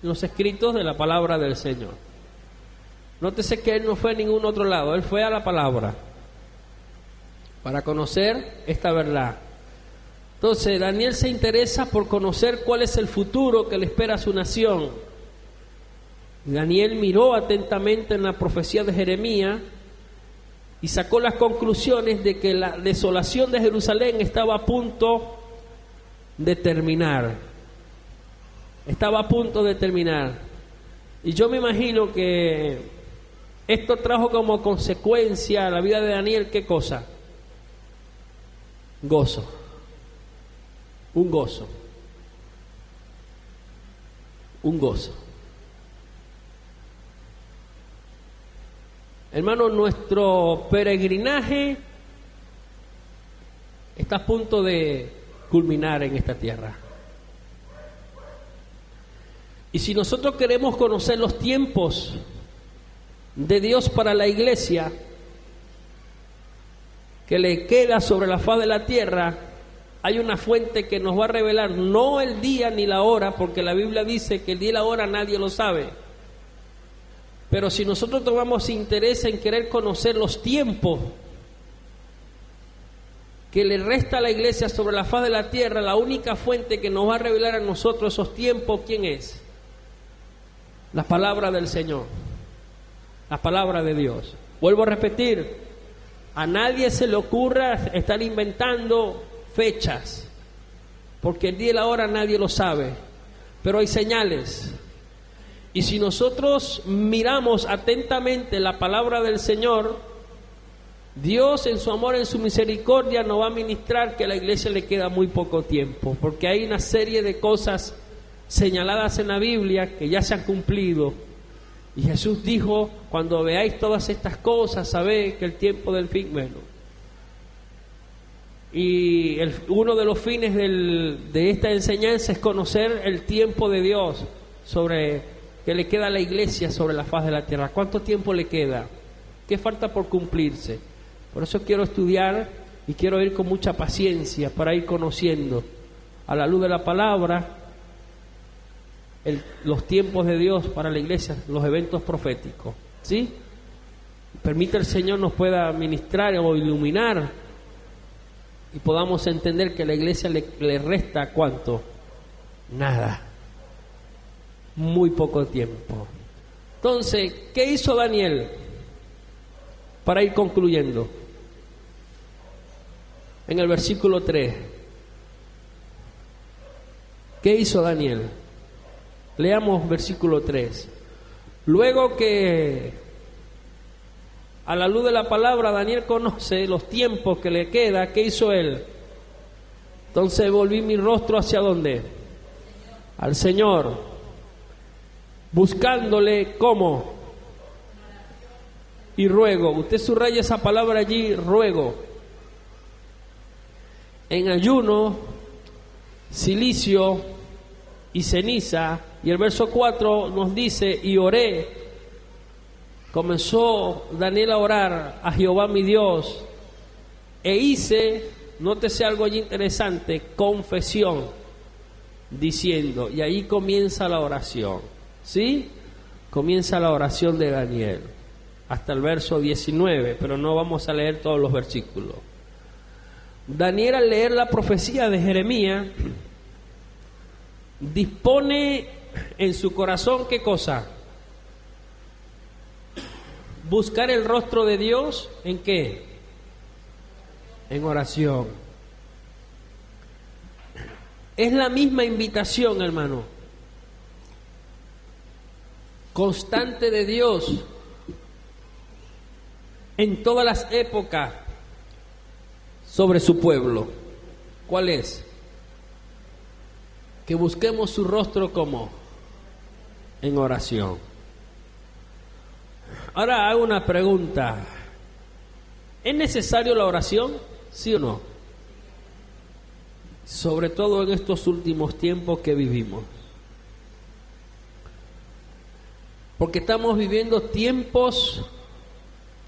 En los escritos de la palabra del Señor. Nótese que él no fue a ningún otro lado, él fue a la palabra para conocer esta verdad. Entonces Daniel se interesa por conocer cuál es el futuro que le espera a su nación. Y Daniel miró atentamente en la profecía de Jeremías y sacó las conclusiones de que la desolación de Jerusalén estaba a punto de terminar. Estaba a punto de terminar. Y yo me imagino que esto trajo como consecuencia a la vida de Daniel, ¿qué cosa? Gozo. Un gozo. Un gozo. Hermano, nuestro peregrinaje está a punto de culminar en esta tierra. Y si nosotros queremos conocer los tiempos de Dios para la iglesia que le queda sobre la faz de la tierra, hay una fuente que nos va a revelar no el día ni la hora, porque la Biblia dice que el día y la hora nadie lo sabe. Pero si nosotros tomamos interés en querer conocer los tiempos que le resta a la iglesia sobre la faz de la tierra, la única fuente que nos va a revelar a nosotros esos tiempos, ¿quién es? La palabra del Señor, la palabra de Dios. Vuelvo a repetir, a nadie se le ocurra estar inventando fechas, porque el día y la hora nadie lo sabe, pero hay señales. Y si nosotros miramos atentamente la palabra del Señor, Dios en su amor, en su misericordia, nos va a ministrar que a la iglesia le queda muy poco tiempo, porque hay una serie de cosas señaladas en la Biblia que ya se han cumplido. Y Jesús dijo: cuando veáis todas estas cosas, sabed que el tiempo del fin, bueno. Y uno de los fines de esta enseñanza es conocer el tiempo de Dios sobre que le queda a la iglesia sobre la faz de la tierra. ¿Cuánto tiempo le queda? ¿Qué falta por cumplirse? Por eso quiero estudiar y quiero ir con mucha paciencia para ir conociendo a la luz de la palabra los tiempos de Dios para la iglesia, los eventos proféticos. ¿Sí? Permite el Señor nos pueda ministrar o iluminar y podamos entender que a la iglesia le resta ¿cuánto? Nada. Muy poco tiempo. Entonces, ¿qué hizo Daniel? Para ir concluyendo, en el versículo 3, ¿qué hizo Daniel? Leamos versículo 3. Luego que a la luz de la palabra Daniel conoce los tiempos que le queda, ¿qué hizo él? Entonces volví mi rostro hacia ¿dónde? Al Señor, buscándole ¿cómo? Y ruego. Usted subraya esa palabra allí, ruego. en ayuno, cilicio y ceniza. Y el verso 4 nos dice: y oré. Comenzó Daniel a orar a Jehová mi Dios, e hice, nótese algo allí interesante, confesión, diciendo, y ahí comienza la oración, ¿sí? Comienza la oración de Daniel, hasta el verso 19, pero no vamos a leer todos los versículos. Daniel, al leer la profecía de Jeremías, dispone en su corazón, ¿qué cosa? Buscar el rostro de Dios, ¿en qué? En oración. Es la misma invitación, hermano, constante de Dios en todas las épocas sobre su pueblo. ¿Cuál es? Que busquemos su rostro como en oración. Ahora hago una pregunta. ¿Es necesario la oración? ¿Sí o no? Sobre todo en estos últimos tiempos que vivimos. Porque estamos viviendo tiempos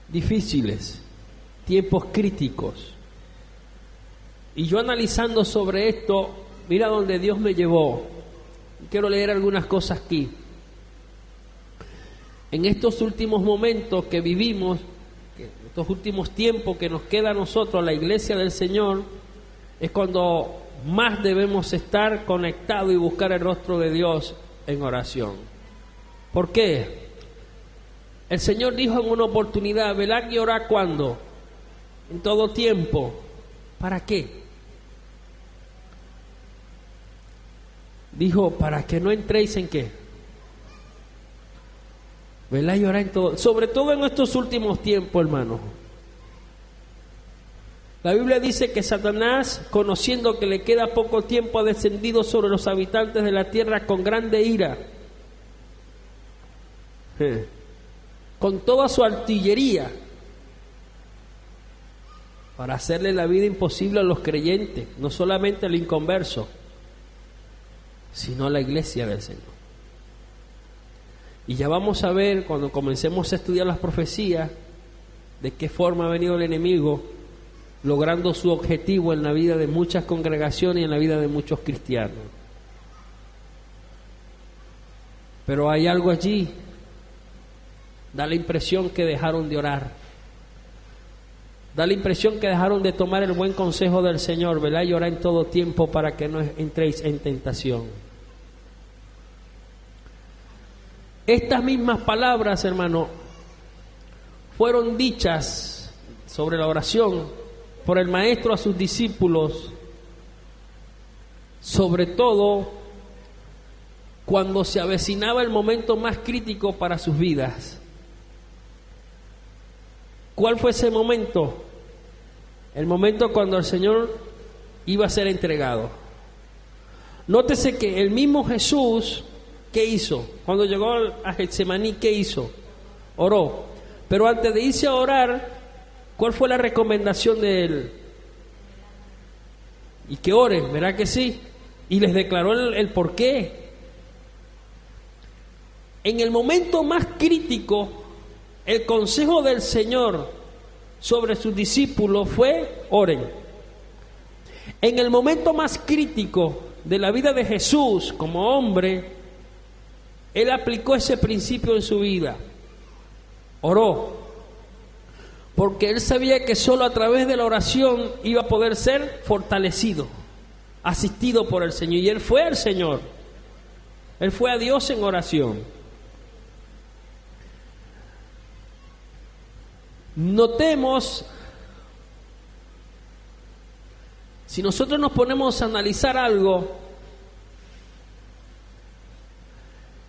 difíciles, tiempos críticos. Y yo analizando sobre esto, mira donde Dios me llevó. Quiero leer algunas cosas aquí. En estos últimos momentos que vivimos, estos últimos tiempos que nos queda a nosotros, la iglesia del Señor, es cuando más debemos estar conectados y buscar el rostro de Dios en oración. ¿Por qué? El Señor dijo en una oportunidad: velad y orad, ¿cuándo? En todo tiempo. ¿Para qué? Dijo: para que no entréis en qué. Velad y orad en todo, sobre todo en estos últimos tiempos, hermano. La Biblia dice que Satanás, conociendo que le queda poco tiempo, ha descendido sobre los habitantes de la tierra con grande ira, con toda su artillería, para hacerle la vida imposible a los creyentes, no solamente al inconverso, sino a la iglesia del Señor. Y ya vamos a ver, cuando comencemos a estudiar las profecías, de qué forma ha venido el enemigo logrando su objetivo en la vida de muchas congregaciones y en la vida de muchos cristianos. Pero hay algo allí, da la impresión que dejaron de orar, da la impresión que dejaron de tomar el buen consejo del Señor: velad y orad en todo tiempo para que no entréis en tentación. Estas mismas palabras, hermano, fueron dichas sobre la oración por el Maestro a sus discípulos, sobre todo cuando se avecinaba el momento más crítico para sus vidas. ¿Cuál fue ese momento? El momento cuando el Señor iba a ser entregado. Nótese que el mismo Jesús, ¿qué hizo? Cuando llegó a Getsemaní, ¿qué hizo? Oró. Pero antes de irse a orar, ¿cuál fue la recomendación de él? Y que oren, ¿verdad que sí? Y les declaró el por qué. En el momento más crítico, el consejo del Señor sobre sus discípulos fue: oren. En el momento más crítico de la vida de Jesús como hombre, Él aplicó ese principio en su vida. Oró. Porque Él sabía que solo a través de la oración iba a poder ser fortalecido, asistido por el Señor. Y Él fue al Señor. Él fue a Dios en oración. Notemos, si nosotros nos ponemos a analizar algo,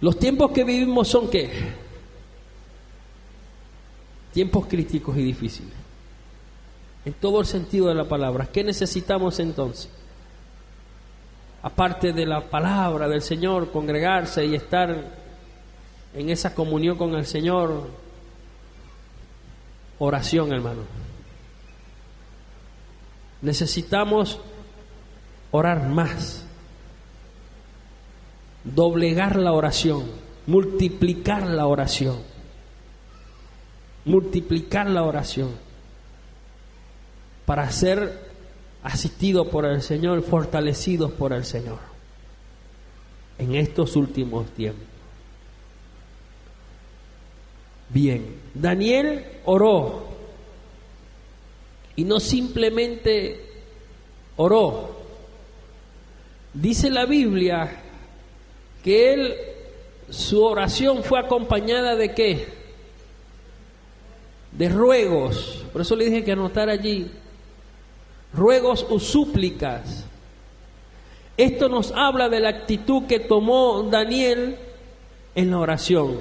los tiempos que vivimos son ¿qué? Tiempos críticos y difíciles, en todo el sentido de la palabra. ¿Qué necesitamos entonces? Aparte de la palabra del Señor, congregarse y estar en esa comunión con el Señor, oración, hermano. Necesitamos orar más, doblegar la oración, multiplicar la oración, para ser asistidos por el Señor, fortalecidos por el Señor en estos últimos tiempos. Bien, Daniel oró, y no simplemente oró. Dice la Biblia que su oración fue acompañada ¿de qué? De ruegos. Por eso le dije que anotara allí, ruegos o súplicas. Esto nos habla de la actitud que tomó Daniel en la oración.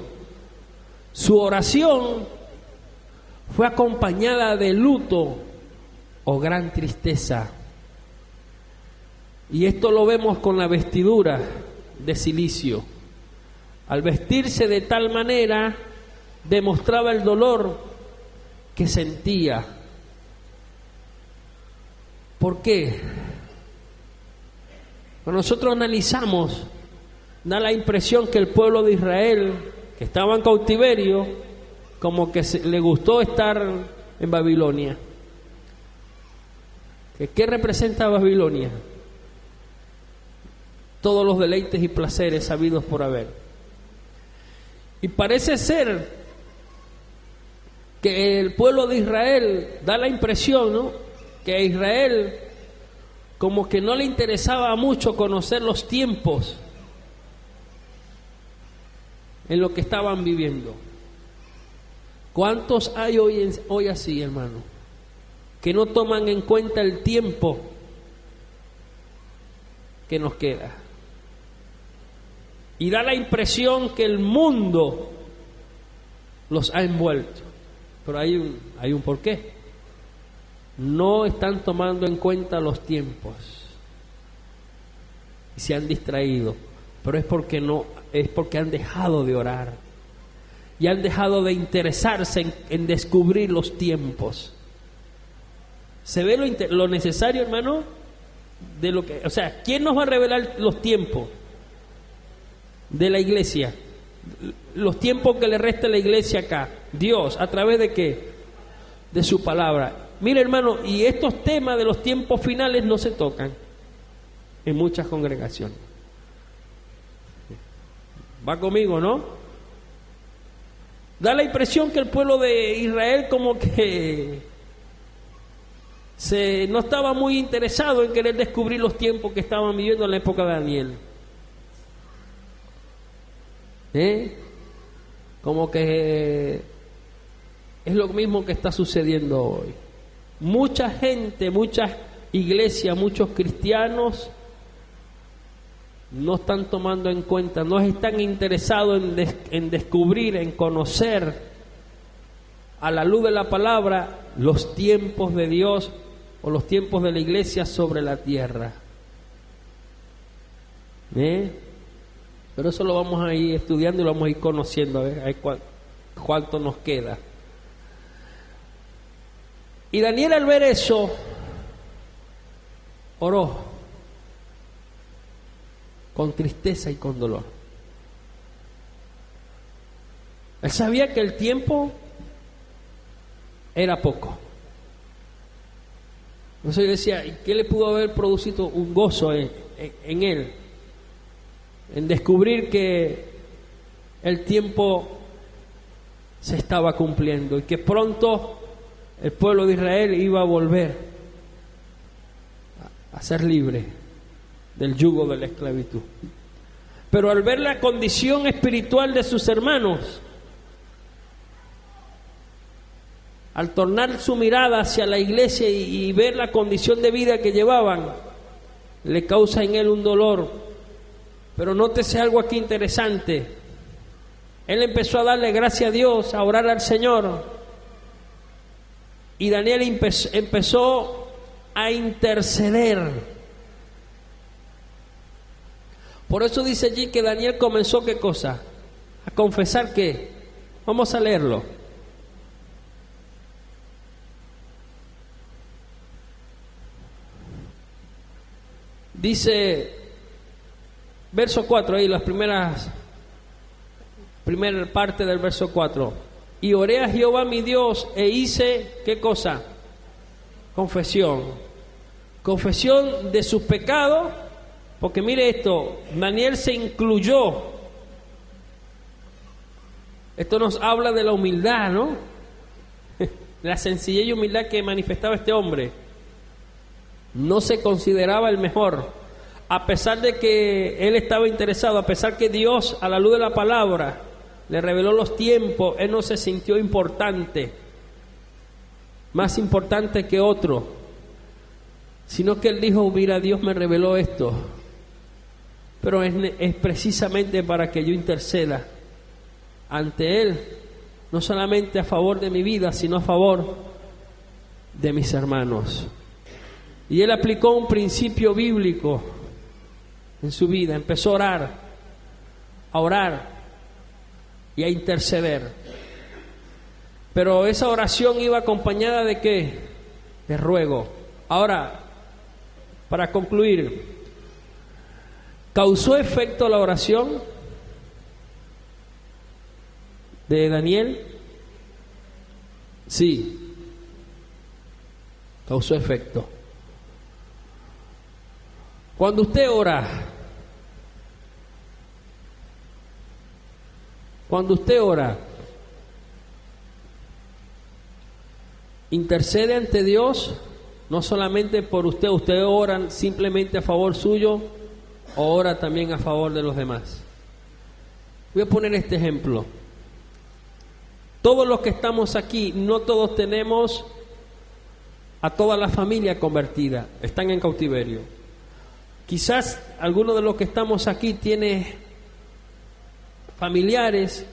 Su oración fue acompañada de luto o gran tristeza. Y esto lo vemos con la vestidura de cilicio. Al vestirse de tal manera, demostraba el dolor que sentía. ¿Por qué? Cuando nosotros analizamos, da la impresión que el pueblo de Israel, que estaba en cautiverio, como que le gustó estar en Babilonia. ¿Qué representa Babilonia? Todos los deleites y placeres habidos por haber. Y parece ser que el pueblo de Israel, da la impresión, ¿no?, que a Israel como que no le interesaba mucho conocer los tiempos en lo que estaban viviendo. ¿Cuántos hay hoy así, hermano? Que no toman en cuenta el tiempo que nos queda. Y da la impresión que el mundo los ha envuelto. Pero hay un porqué. No están tomando en cuenta los tiempos y se han distraído, pero es porque han dejado de orar y han dejado de interesarse en descubrir los tiempos. ¿Se ve lo necesario, hermano? O sea, ¿quién nos va a revelar los tiempos de la iglesia? Los tiempos que le resta a la iglesia acá. Dios, ¿a través de qué? De su palabra. Mire, hermano, y estos temas de los tiempos finales no se tocan en muchas congregaciones. ¿Va conmigo, no? Da la impresión que el pueblo de Israel como que no estaba muy interesado en querer descubrir los tiempos que estaban viviendo en la época de Daniel. Como que es lo mismo que está sucediendo hoy. Mucha gente, muchas iglesias, muchos cristianos no están tomando en cuenta, no están interesados en descubrir, en conocer a la luz de la palabra los tiempos de Dios o los tiempos de la iglesia sobre la tierra. Pero eso lo vamos a ir estudiando y lo vamos a ir conociendo, a ver cuánto nos queda. Y Daniel, al ver eso, oró con tristeza y con dolor. Él sabía que el tiempo era poco. Entonces yo decía, ¿qué le pudo haber producido un gozo en él? En descubrir que el tiempo se estaba cumpliendo y que pronto el pueblo de Israel iba a volver a ser libre del yugo de la esclavitud. Pero al ver la condición espiritual de sus hermanos, al tornar su mirada hacia la iglesia y ver la condición de vida que llevaban, le causa en él un dolor. Pero nótese algo aquí interesante. Él empezó a darle gracias a Dios, a orar al Señor. Y Daniel empezó a interceder. Por eso dice allí que Daniel comenzó, ¿qué cosa? A confesar ¿qué? Vamos a leerlo. Dice, verso 4, ahí las primera parte del verso 4. Y oré a Jehová mi Dios e hice, ¿qué cosa? Confesión. Confesión de sus pecados, porque mire esto, Daniel se incluyó. Esto nos habla de la humildad, ¿no? La sencillez y humildad que manifestaba este hombre. No se consideraba el mejor, a pesar de que él estaba interesado, a pesar que Dios, a la luz de la palabra, le reveló los tiempos, él no se sintió importante, más importante que otro, sino que él dijo, mira, Dios me reveló esto, pero es precisamente para que yo interceda ante Él, no solamente a favor de mi vida, sino a favor de mis hermanos. Y él aplicó un principio bíblico en su vida, empezó a orar y a interceder. Pero esa oración iba acompañada de ¿qué? De ruego. Ahora, para concluir, ¿causó efecto la oración de Daniel? Sí, causó efecto. Cuando usted ora, intercede ante Dios, no solamente por usted ora simplemente a favor suyo, o ora también a favor de los demás. Voy a poner este ejemplo. Todos los que estamos aquí, no todos tenemos a toda la familia convertida, están en cautiverio. Quizás alguno de los que estamos aquí tiene familiares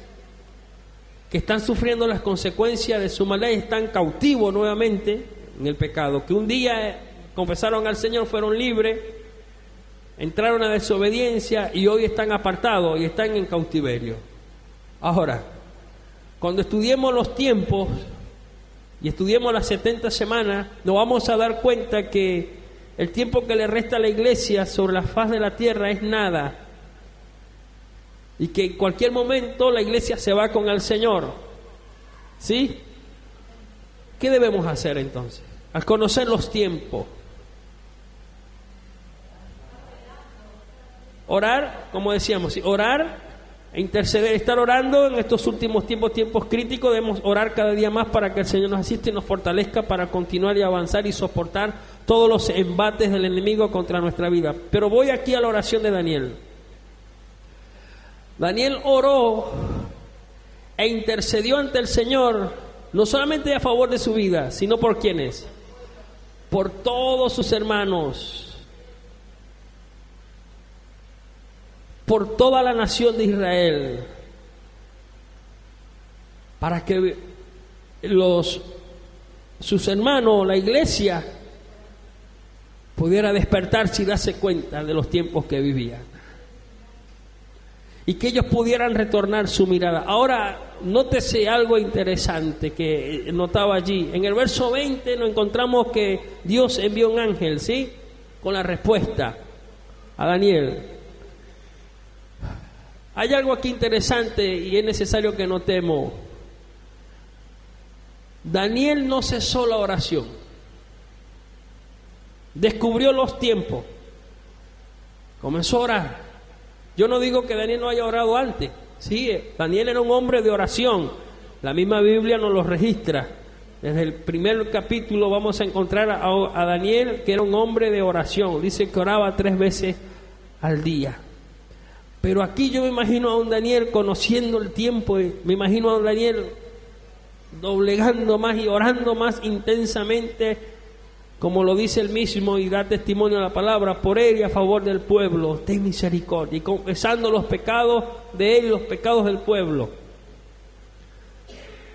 que están sufriendo las consecuencias de su maldad y están cautivos nuevamente en el pecado, que un día confesaron al Señor, fueron libres, entraron a desobediencia y hoy están apartados y están en cautiverio. Ahora, cuando estudiemos los tiempos y estudiemos las 70 semanas, nos vamos a dar cuenta que el tiempo que le resta a la iglesia sobre la faz de la tierra es nada, y que en cualquier momento la iglesia se va con el Señor. ¿Sí? ¿Qué debemos hacer entonces? Al conocer los tiempos, orar, como decíamos, orar e interceder, estar orando en estos últimos tiempos críticos. Debemos orar cada día más para que el Señor nos asista y nos fortalezca para continuar y avanzar y soportar todos los embates del enemigo contra nuestra vida. Pero voy aquí a la oración de Daniel. Daniel oró e intercedió ante el Señor, no solamente a favor de su vida, sino por ¿quiénes? Por todos sus hermanos, por toda la nación de Israel, para que sus hermanos, la iglesia, pudiera despertarse y darse cuenta de los tiempos que vivían, y que ellos pudieran retornar su mirada. Ahora, nótese algo interesante que notaba allí. En el verso 20 nos encontramos que Dios envió un ángel, ¿sí?, con la respuesta a Daniel. Hay algo aquí interesante y es necesario que notemos. Daniel no cesó la oración. Descubrió los tiempos. Comenzó a orar. Yo no digo que Daniel no haya orado antes. Sí, Daniel era un hombre de oración. La misma Biblia nos lo registra. Desde el primer capítulo vamos a encontrar a Daniel, que era un hombre de oración. Dice que oraba 3 veces al día. Pero aquí yo me imagino a un Daniel conociendo el tiempo, me imagino a un Daniel doblegando más y orando más intensamente, como lo dice él mismo y da testimonio a la palabra, por él y a favor del pueblo, ten misericordia, y confesando los pecados de él y los pecados del pueblo.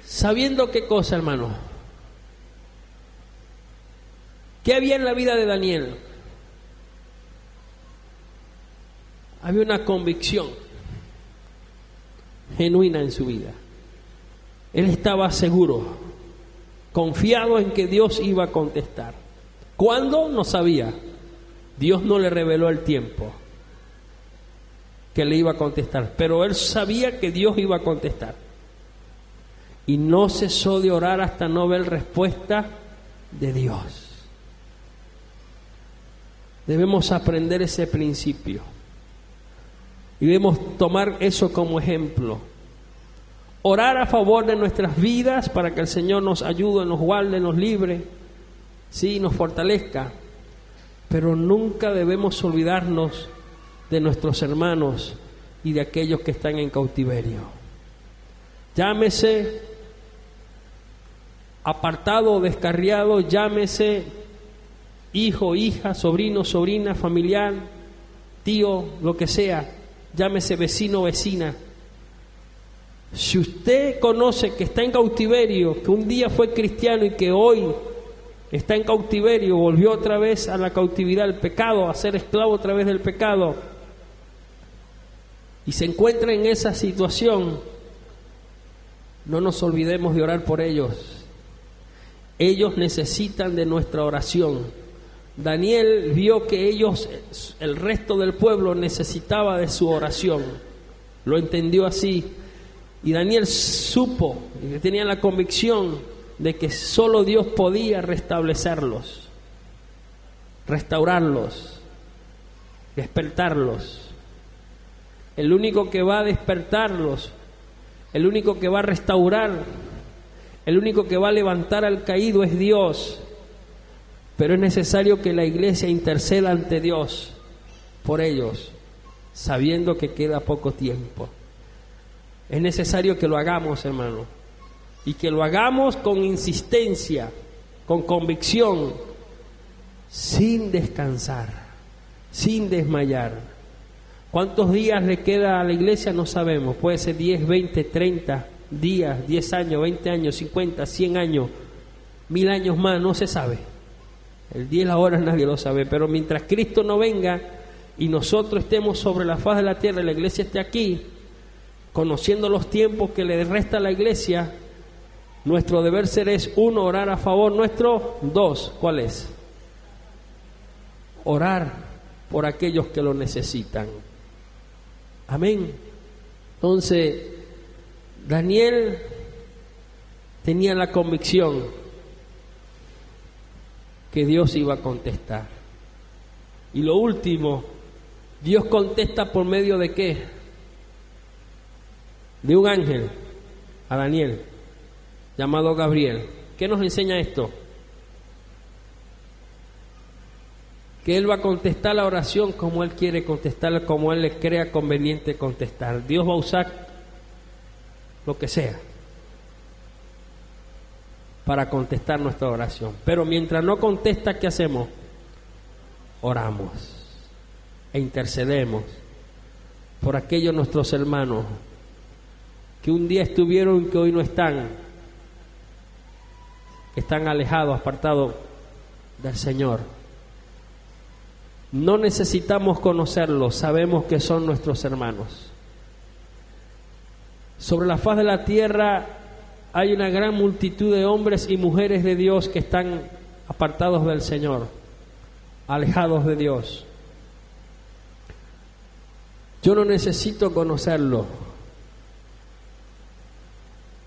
Sabiendo qué cosa, hermano, ¿qué había en la vida de Daniel? Había una convicción genuina en su vida. Él estaba seguro, confiado en que Dios iba a contestar. ¿Cuándo? No sabía, Dios no le reveló el tiempo que le iba a contestar, pero él sabía que Dios iba a contestar. Y no cesó de orar hasta no ver respuesta de Dios. Debemos aprender ese principio y debemos tomar eso como ejemplo. Orar a favor de nuestras vidas para que el Señor nos ayude, nos guarde, nos libre, sí, nos fortalezca. Pero nunca debemos olvidarnos de nuestros hermanos y de aquellos que están en cautiverio. Llámese apartado o descarriado, llámese hijo, hija, sobrino, sobrina, familiar, tío, lo que sea, llámese vecino o vecina. Si usted conoce que está en cautiverio, que un día fue cristiano y que hoy está en cautiverio, volvió otra vez a la cautividad del pecado, a ser esclavo otra vez del pecado, y se encuentra en esa situación, no nos olvidemos de orar por ellos. Ellos necesitan de nuestra oración. Daniel vio que ellos, el resto del pueblo, necesitaba de su oración. Lo entendió así. Y Daniel supo y tenía la convicción de que solo Dios podía restablecerlos, restaurarlos, despertarlos. El único que va a despertarlos, el único que va a restaurar, el único que va a levantar al caído es Dios. Pero es necesario que la iglesia interceda ante Dios por ellos, sabiendo que queda poco tiempo. Es necesario que lo hagamos, hermano, y que lo hagamos con insistencia, con convicción, sin descansar, sin desmayar. ¿Cuántos días le queda a la iglesia? No sabemos. Puede ser 10, 20, 30 días, 10 años, 20 años, 50, 100 años, 1000 años más, no se sabe. El día y la hora nadie lo sabe, pero mientras Cristo no venga y nosotros estemos sobre la faz de la tierra y la iglesia esté aquí, conociendo los tiempos que le resta a la iglesia, nuestro deber ser es, 1, orar a favor nuestro, 2, ¿cuál es? Orar por aquellos que lo necesitan. Amén. Entonces, Daniel tenía la convicción que Dios iba a contestar. Y lo último, Dios contesta por medio de ¿qué? De un ángel a Daniel, llamado Gabriel. ¿Qué nos enseña esto? Que Él va a contestar la oración como Él quiere contestarla, como Él le crea conveniente contestar. Dios va a usar lo que sea para contestar nuestra oración. Pero mientras no contesta, ¿qué hacemos? Oramos e intercedemos por aquellos nuestros hermanos que un día estuvieron y que hoy no están, que están alejados, apartados del Señor. No necesitamos conocerlos, sabemos que son nuestros hermanos. Sobre la faz de la tierra hay una gran multitud de hombres y mujeres de Dios que están apartados del Señor, alejados de Dios. Yo no necesito conocerlos.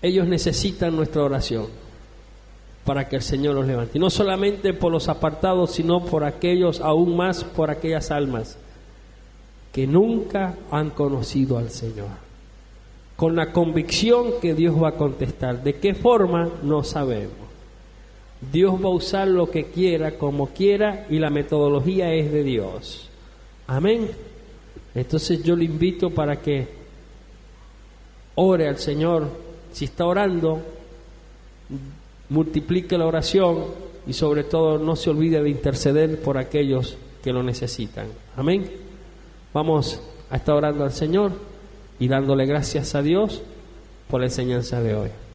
Ellos necesitan nuestra oración para que el Señor los levante. Y no solamente por los apartados, sino por aquellos, aún más por aquellas almas que nunca han conocido al Señor. Con la convicción que Dios va a contestar. ¿De qué forma? No sabemos. Dios va a usar lo que quiera, como quiera, y la metodología es de Dios. Amén. Entonces yo le invito para que ore al Señor. Si está orando, multiplique la oración y sobre todo no se olvide de interceder por aquellos que lo necesitan. Amén. Vamos a estar orando al Señor y dándole gracias a Dios por la enseñanza de hoy.